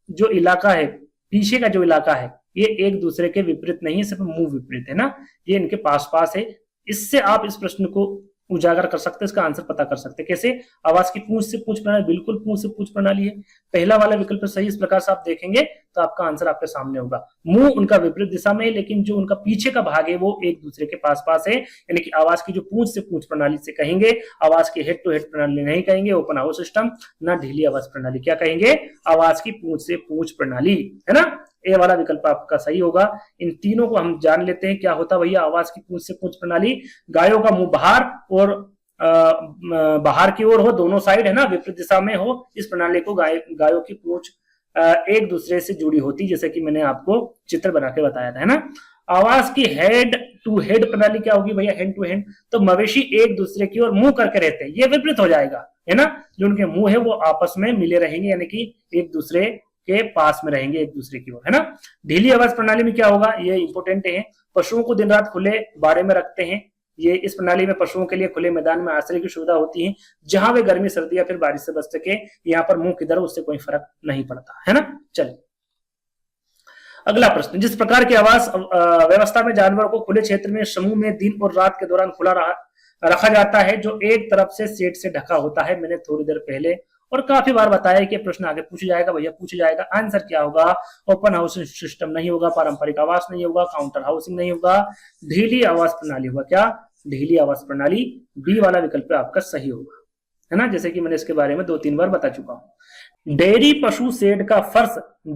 जो इलाका है, पीछे का जो इलाका है, ये एक दूसरे के विपरीत नहीं है, सिर्फ मुंह विपरीत है ना, ये इनके पास पास है। इससे आप इस प्रश्न को उजागर कर सकते हैं, इसका आंसर पता कर सकते हैं। कैसे? आवास की पूंछ से पूंछ प्रणाली, बिल्कुल पूंछ से पूंछ प्रणाली है। पहला वाला विकल्प सही, इस प्रकार से आप देखेंगे तो आपका आंसर आपके सामने होगा। मुंह उनका विपरीत दिशा में है लेकिन जो उनका पीछे का भाग है वो एक दूसरे के पास पास है, यानी कि आवास की जो पूंछ से पूंछ प्रणाली से कहेंगे। आवास की हेड टू हेड प्रणाली नहीं कहेंगे, ओपन हाउस सिस्टम, ना ढीली आवास प्रणाली। क्या कहेंगे? आवास की पूंछ से पूंछ प्रणाली, है ना। ए वाला विकल्प आपका सही होगा। इन तीनों को हम जान लेते हैं क्या होता है भैया। आवास की पूंछ से पूंछ प्रणाली, गायों का मुंह बाहर और बाहर की ओर हो, दोनों साइड, है ना, विपरीत दिशा में हो, इस प्रणाली को गायों की पूंछ एक दूसरे से जुड़ी होती, जैसे कि मैंने आपको चित्र बना के बताया था, है ना। आवास की हेड टू हेड प्रणाली क्या होगी भैया? हैंड टू हैंड, तो मवेशी एक दूसरे की ओर मुंह करके रहते हैं, ये विपरीत हो जाएगा, है ना। जो उनके मुंह है वो आपस में मिले रहेंगे, यानी कि एक दूसरे के पास में रहेंगे, एक दूसरे की ओर, है ना। ढीली आवास प्रणाली में क्या होगा? ये इंपोर्टेंट है। पशुओं को दिन रात खुले बाड़े में रखते हैं। ये इस प्रणाली में पशुओं के लिए खुले मैदान में आश्रय की सुविधा होती है जहां वे गर्मी, सर्दी या फिर बारिश से बच सके। यहाँ पर मुंह किधर, उससे कोई फर्क नहीं पड़ता, है ना। चलिए अगला प्रश्न, जिस प्रकार की आवास व्यवस्था में जानवरों को खुले क्षेत्र में समूह में दिन और रात के दौरान खुला रखा जाता है जो एक तरफ से शेड से ढका होता है, मैंने थोड़ी देर पहले और काफी बार बताया कि प्रश्न आगे पूछा जाएगा भैया, पूछा जाएगा। आंसर क्या होगा? ओपन हाउसिंग सिस्टम नहीं होगा, पारंपरिक आवास नहीं होगा, काउंटर हाउसिंग नहीं होगा, ढीली आवास प्रणाली होगा। क्या? ढीली आवास प्रणाली। बी वाला विकल्प आपका सही होगा, है ना, जैसे कि मैंने इसके बारे में 2-3 बार बता चुका हूं। डेयरी पशु शेड का फर्श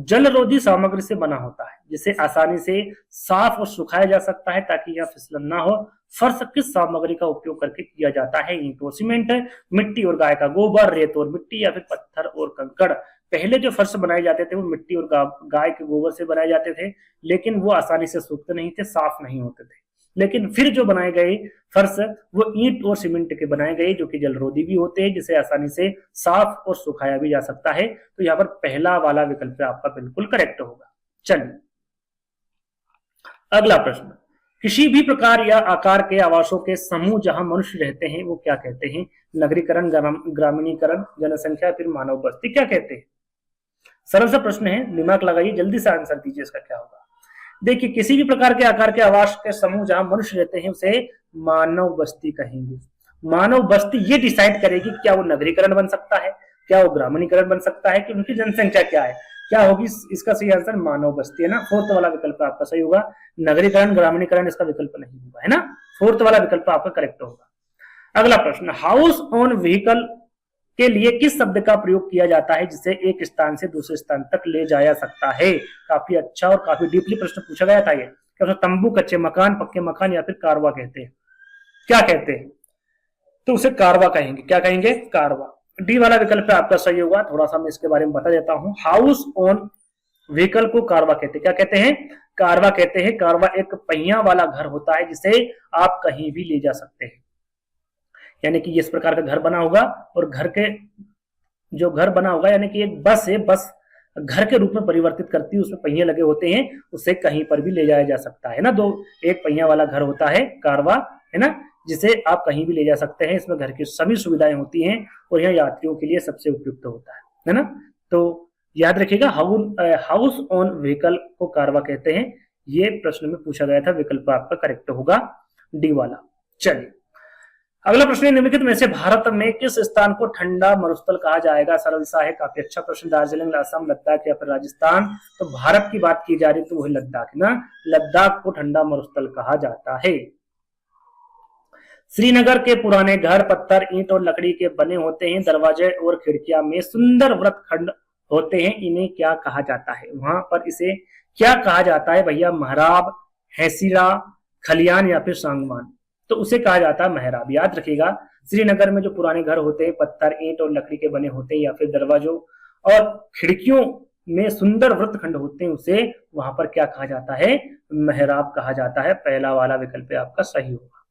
जलरोधी सामग्री से बना होता है जिसे आसानी से साफ और सुखाया जा सकता है ताकि यह फिसलन ना हो। फर्श किस सामग्री का उपयोग करके किया जाता है? ईंट और सीमेंट, मिट्टी और गाय का गोबर, रेत और मिट्टी, या फिर पत्थर और कंकड़। पहले जो फर्श बनाए जाते थे वो मिट्टी और गाय के गोबर से बनाए जाते थे, लेकिन वो आसानी से सूखते नहीं थे, साफ नहीं होते थे। लेकिन फिर जो बनाए गए फर्श वो ईंट और सीमेंट के बनाए गए जो कि जलरोधी भी होते हैं, जिसे आसानी से साफ और सुखाया भी जा सकता है। तो यहाँ पर पहला वाला विकल्प आपका बिल्कुल करेक्ट होगा। चलिए अगला प्रश्न, किसी भी प्रकार या आकार के आवासों के समूह जहां मनुष्य रहते हैं वो क्या कहते हैं? नगरीकरण, ग्रामीणीकरण, जनसंख्या, फिर मानव बस्ती, क्या कहते हैं? सरल सा प्रश्न है, दिमाग लगाइए, जल्दी से आंसर दीजिए इसका क्या होगा। देखिए किसी भी प्रकार के आकार के आवास के समूह जहां मनुष्य रहते हैं उसे मानव बस्ती कहेंगे। मानव बस्ती ये डिसाइड करेगी क्या वो नगरीकरण बन सकता है, क्या वो ग्रामीणीकरण बन सकता है, कि उनकी जनसंख्या क्या है, क्या होगी। इसका सही आंसर मानव बस्ती है ना, फोर्थ वाला विकल्प आपका सही होगा। नगरीकरण ग्रामीणीकरण इसका विकल्प नहीं होगा, है ना, फोर्थ वाला विकल्प आपका करेक्ट होगा। अगला प्रश्न, हाउस ऑन व्हीकल के लिए किस शब्द का प्रयोग किया जाता है जिसे एक स्थान से दूसरे स्थान तक ले जाया सकता है। काफी अच्छा और काफी डीपली प्रश्न पूछा गया था ये। क्या तंबू, कच्चे मकान, पक्के मकान या फिर कारवा कहते हैं, क्या कहते हैं, तो उसे कारवा कहेंगे। क्या कहेंगे, कारवा। डी वाला विकल्प आपका सही होगा। थोड़ा सा मैं इसके बारे में बता देता हूं। हाउस ऑन व्हीकल को कारवा कहते हैं। क्या कहते हैं, कारवा कहते हैं। कारवा एक पहिया वाला घर होता है जिसे आप कहीं भी ले जा सकते हैं, यानी कि इस प्रकार का घर बना होगा और घर के जो घर बना होगा यानी कि एक बस है, बस घर के रूप में परिवर्तित करती है, उसमें पहिए लगे होते हैं, उसे कहीं पर भी ले जाया जा सकता है ना। दो एक पहिया वाला घर होता है कारवा, है ना, जिसे आप कहीं भी ले जा सकते हैं। इसमें घर की सभी सुविधाएं होती हैं और यह यात्रियों के लिए सबसे उपयुक्त होता है ना। तो याद रखिएगा हाउस ऑन व्हीकल को कारवा कहते हैं। ये प्रश्न में पूछा गया था, विकल्प आपका करेक्ट होगा डी वाला। चलिए अगला प्रश्न, निम्नलिखित में से भारत में किस स्थान को ठंडा मरुस्थल कहा जाएगा। सरल सा है, काफी अच्छा प्रश्न। दार्जिलिंग, असम, लद्दाख या फिर राजस्थान। तो भारत की बात की जा रही तो वही लद्दाख ना, लद्दाख को ठंडा मरुस्थल कहा जाता है। श्रीनगर के पुराने घर पत्थर, ईंट और लकड़ी के बने होते हैं। दरवाजे और खिड़कियां में सुंदर वृत्तखंड होते हैं, इन्हें क्या कहा जाता है। वहां पर इसे क्या कहा जाता है भैया, महराब, हैसिरा, खलियान या फिर सांगवान। तो उसे कहा जाता है महराब। याद रखिएगा, श्रीनगर में जो पुराने घर होते हैं पत्थर, ईंट और लकड़ी के बने होते हैं या फिर दरवाजों और खिड़कियों में सुंदर वृत्तखंड होते हैं, उसे वहां पर क्या कहा जाता है, महराब कहा जाता है। पहला वाला विकल्प आपका सही होगा।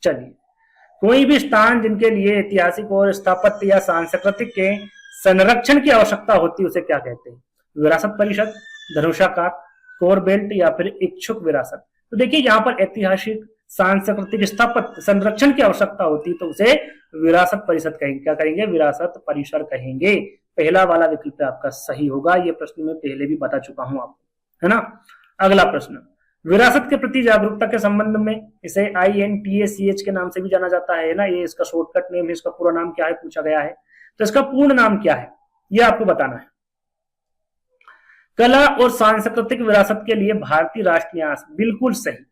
चलिए, कोई भी स्थान जिनके लिए ऐतिहासिक और स्थापत्य या सांस्कृतिक के संरक्षण की आवश्यकता होती है उसे क्या कहते हैं। विरासत परिषद, धनुषाकार, कोर बेल्ट या फिर इच्छुक विरासत। तो देखिए यहाँ पर ऐतिहासिक, सांस्कृतिक, स्थापत्य, संरक्षण की आवश्यकता होती तो उसे विरासत परिषद कहेंगे। क्या कहेंगे, विरासत परिसर कहेंगे। पहला वाला विकल्प आपका सही होगा। ये प्रश्न में पहले भी बता चुका हूं आपको, है ना। अगला प्रश्न, विरासत के प्रति जागरूकता के संबंध में इसे INTACH के नाम से भी जाना जाता है ना, ये इसका शॉर्टकट नेम है। इसका पूरा नाम क्या है पूछा गया है, तो इसका पूर्ण नाम क्या है ये आपको बताना है। कला और सांस्कृतिक विरासत के लिए भारतीय राष्ट्रीय न्यास, बिल्कुल सही।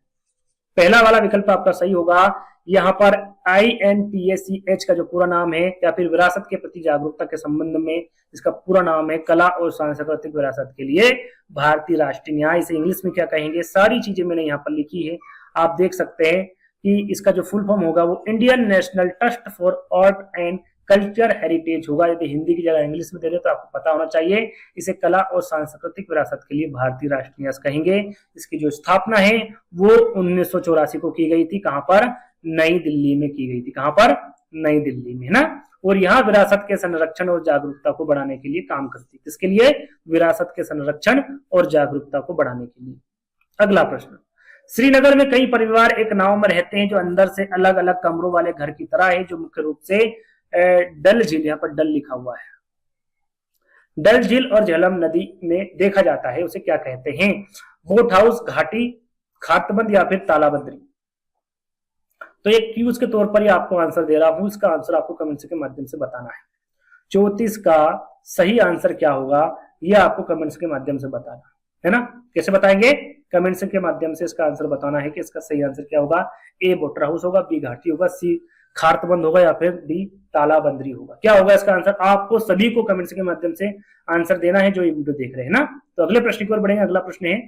पहला वाला विकल्प आपका सही होगा। यहाँ पर INTACH का जो पूरा नाम है या फिर विरासत के प्रति जागरूकता के संबंध में इसका पूरा नाम है कला और सांस्कृतिक विरासत के लिए भारतीय राष्ट्रीय न्यास। इसे इंग्लिश में क्या कहेंगे, सारी चीजें मैंने यहाँ पर लिखी है, आप देख सकते हैं कि इसका जो फुल फॉर्म होगा वो Indian national trust for art and culture heritage होगा। यदि हिंदी की जगह इंग्लिश में दे रहे तो आपको पता होना चाहिए। इसे कला और सांस्कृतिक विरासत के लिए भारतीय राष्ट्रीय न्यास कहेंगे। इसकी जो स्थापना है वो 1984 को की गई थी। कहां पर, नई दिल्ली में की गई थी। कहां पर, नई दिल्ली में, है ना। और यहाँ विरासत के संरक्षण और जागरूकता को बढ़ाने के लिए काम करती है। किसके लिए, विरासत के संरक्षण और जागरूकता को बढ़ाने के लिए। अगला प्रश्न, श्रीनगर में कई परिवार एक नाव में रहते हैं जो अंदर से अलग अलग कमरों वाले घर की तरह है, जो मुख्य रूप से डल झील, यहाँ पर डल लिखा हुआ है, डल झील और झेलम नदी में देखा जाता है, उसे क्या कहते हैं। बोट हाउस, घाटी, खातबंद या फिर तालाबंदी। तो एक क्यूज के तौर पर ही आपको आंसर दे रहा हूं, इसका आंसर आपको कमेंट्स के माध्यम से बताना है। 34 का सही आंसर क्या होगा ये आपको कमेंट्स के माध्यम से बताना है ना। कैसे बताएंगे, कमेंट्स के माध्यम से इसका आंसर बताना है कि इसका सही आंसर क्या होगा। ए बोटर हाउस होगा, बी घाटी होगा, सी खारतबंद होगा या फिर डी तालाबंदी होगा। क्या होगा इसका आंसर, आपको सभी को कमेंट्स के माध्यम से आंसर देना है जो ये वीडियो देख रहे हैं ना। तो अगले प्रश्न की ओर बढ़ेंगे। अगला प्रश्न है,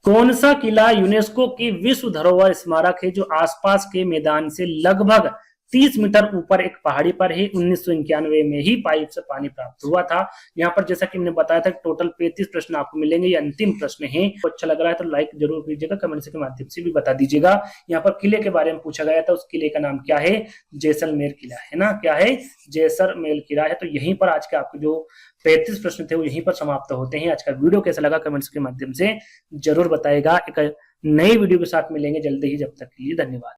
कौन सा किला यूनेस्को की विश्व धरोहर स्मारक है जो आसपास के मैदान से लगभग 30 मीटर ऊपर एक पहाड़ी पर है। 1991 में ही पाइप से पानी प्राप्त हुआ था। यहाँ पर जैसा कि मैंने बताया था टोटल 35 प्रश्न आपको मिलेंगे, ये अंतिम प्रश्न है। तो अच्छा लग रहा है तो लाइक जरूर कीजिएगा, कमेंट्स के माध्यम से भी बता दीजिएगा। यहाँ पर किले के बारे में पूछा गया था, उस किले का नाम क्या है, जैसलमेर किला है ना। क्या है, जैसलमेर किला है। तो यहीं पर आज के आपके जो 35 प्रश्न थे वो यहीं पर समाप्त होते हैं। आज का वीडियो कैसा लगा कमेंट्स के माध्यम से जरूर बताएगा। एक नई वीडियो के साथ मिलेंगे जल्दी ही, जब तक के लिए धन्यवाद।